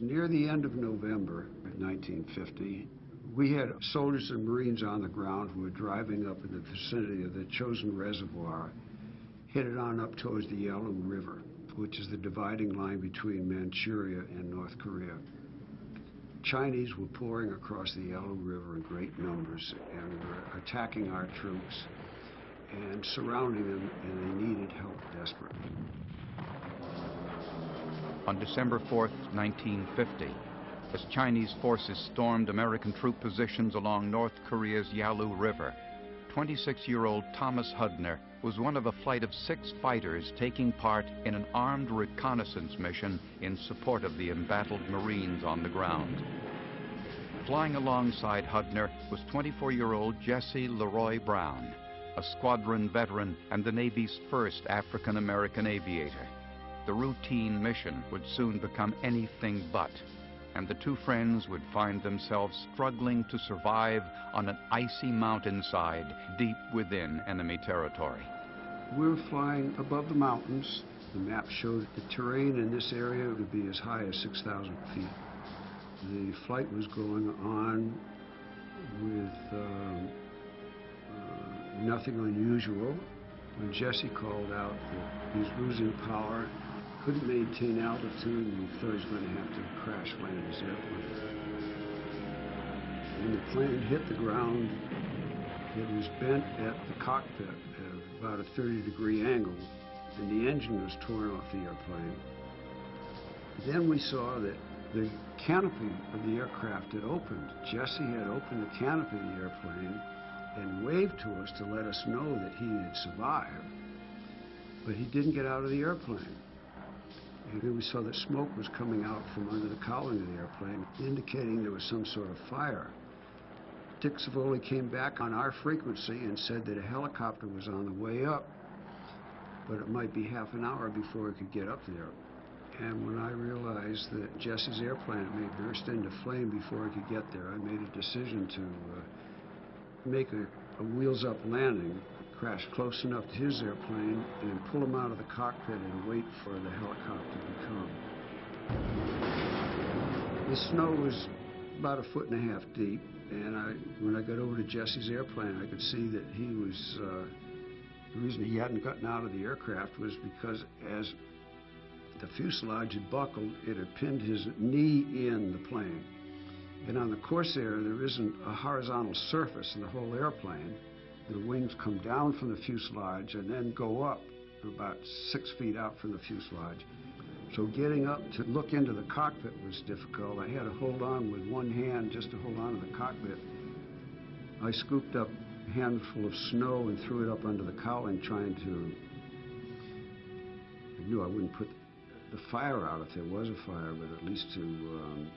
Near the end of November of 1950, we had soldiers and Marines on the ground who were driving up in the vicinity of the Chosin Reservoir, headed on up towards the Yalu River, which is the dividing line between Manchuria and North Korea. Chinese were pouring across the Yalu River in great numbers and were attacking our troops and surrounding them, and they needed help desperately. On December 4th, 1950, as Chinese forces stormed American troop positions along North Korea's Yalu River, 26-year-old Thomas Hudner was one of a flight of 6 fighters taking part in an armed reconnaissance mission in support of the embattled Marines on the ground. Flying alongside Hudner was 24-year-old Jesse Leroy Brown, a squadron veteran and the Navy's first African-American aviator. The routine mission would soon become anything but, and the two friends would find themselves struggling to survive on an icy mountainside deep within enemy territory. We were flying above the mountains. The map showed the terrain in this area would be as high as 6,000 feet. The flight was going on with nothing unusual when Jesse called out that he was losing power, couldn't maintain altitude, and he thought he was going to have to crash land his airplane. When the plane hit the ground, it was bent at the cockpit at about a 30-degree angle, and the engine was torn off the airplane. Then we saw that the canopy of the aircraft had opened. Jesse had opened the canopy of the airplane and waved to us to let us know that he had survived, but he didn't get out of the airplane. And then we saw that smoke was coming out from under the cowling of the airplane, indicating there was some sort of fire. Dick Savoli came back on our frequency and said that a helicopter was on the way up, but it might be half an hour before it could get up there. And when I realized that Jesse's airplane may burst into flame before it could get there, I made a decision to make a wheels-up landing, crash close enough to his airplane, and pull him out of the cockpit and wait for the helicopter to come. The snow was about 1.5 feet deep, and when I got over to Jesse's airplane, I could see that he was, the reason he hadn't gotten out of the aircraft was because as the fuselage had buckled, it had pinned his knee in the plane. And on the Corsair, there isn't a horizontal surface in the whole airplane. The wings come down from the fuselage and then go up about 6 feet out from the fuselage. So getting up to look into the cockpit was difficult. I had to hold on with one hand just to hold on to the cockpit. I scooped up a handful of snow and threw it up under the cowling, trying to, I knew I wouldn't put the fire out if there was a fire, but at least to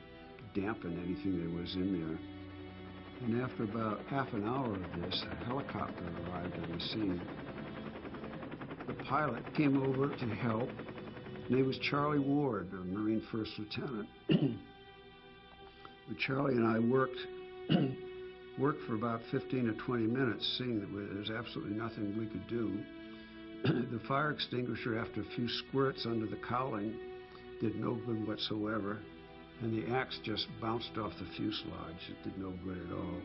dampen anything that was in there. And after about half an hour of this, a helicopter arrived on the scene. The pilot came over to help. His name was Charlie Ward, a Marine First Lieutenant. But Charlie and I worked for about 15 or 20 minutes, seeing that there was absolutely nothing we could do. The fire extinguisher, after a few squirts under the cowling, did no good whatsoever, and the axe just bounced off the fuselage. It did no good at all.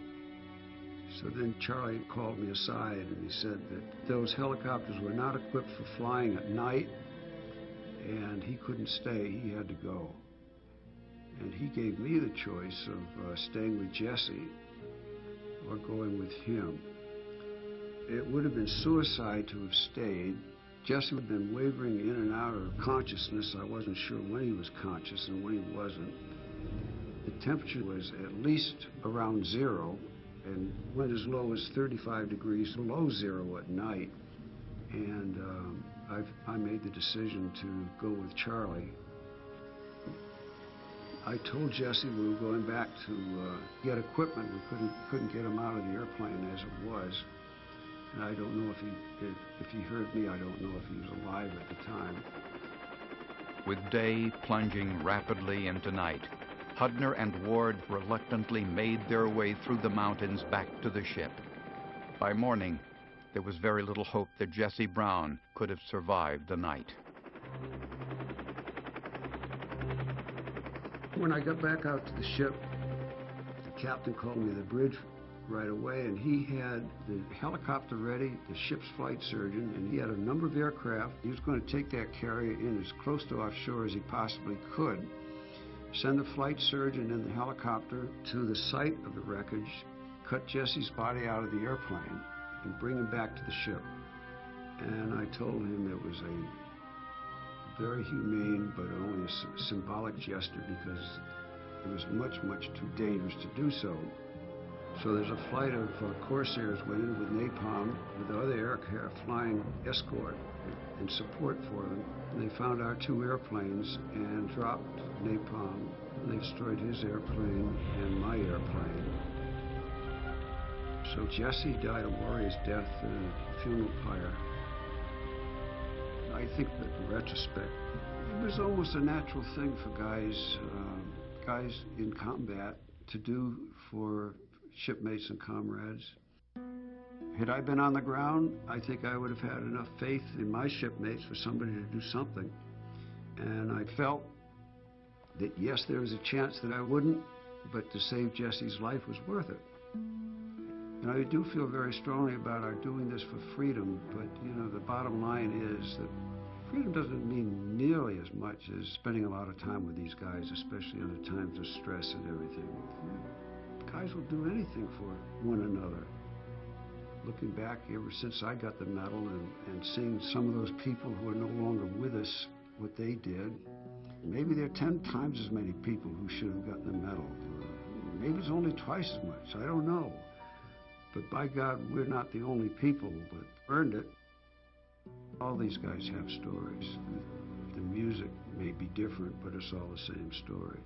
So then Charlie called me aside and he said that those helicopters were not equipped for flying at night, and he couldn't stay, he had to go. And he gave me the choice of staying with Jesse or going with him. It would have been suicide to have stayed. Jesse had been wavering in and out of consciousness. I wasn't sure when he was conscious and when he wasn't. The temperature was at least around 0 and went as low as 35 degrees below 0 at night. And I made the decision to go with Charlie. I told Jesse we were going back to get equipment. We couldn't get him out of the airplane as it was. And I don't know if he heard me. I don't know if he was alive at the time. With day plunging rapidly into night, Hudner and Ward reluctantly made their way through the mountains back to the ship. By morning, there was very little hope that Jesse Brown could have survived the night. When I got back out to the ship, the captain called me to the bridge right away, and he had the helicopter ready, the ship's flight surgeon, and he had a number of aircraft. He was going to take that carrier in as close to offshore as he possibly could, send the flight surgeon and the helicopter to the site of the wreckage, cut Jesse's body out of the airplane, and bring him back to the ship. And I told him it was a very humane but only a symbolic gesture because it was much, much too dangerous to do so. So there's a flight of Corsairs went in with napalm with the other aircraft flying escort and support for them. And they found our two airplanes and dropped napalm. They destroyed his airplane and my airplane. So Jesse died a warrior's death in a funeral pyre. I think that in retrospect, it was almost a natural thing for guys in combat to do for shipmates and comrades. Had I been on the ground, I think I would have had enough faith in my shipmates for somebody to do something. And I felt that yes, there was a chance that I wouldn't, but to save Jesse's life was worth it. And I do feel very strongly about our doing this for freedom, but you know, the bottom line is that freedom doesn't mean nearly as much as spending a lot of time with these guys, especially under times of stress and everything. Guys will do anything for one another. Looking back, ever since I got the medal and seeing some of those people who are no longer with us, what they did, maybe there are 10 times as many people who should have gotten the medal. Maybe it's only twice as much, I don't know. But by God, we're not the only people that earned it. All these guys have stories. The music may be different, but it's all the same story.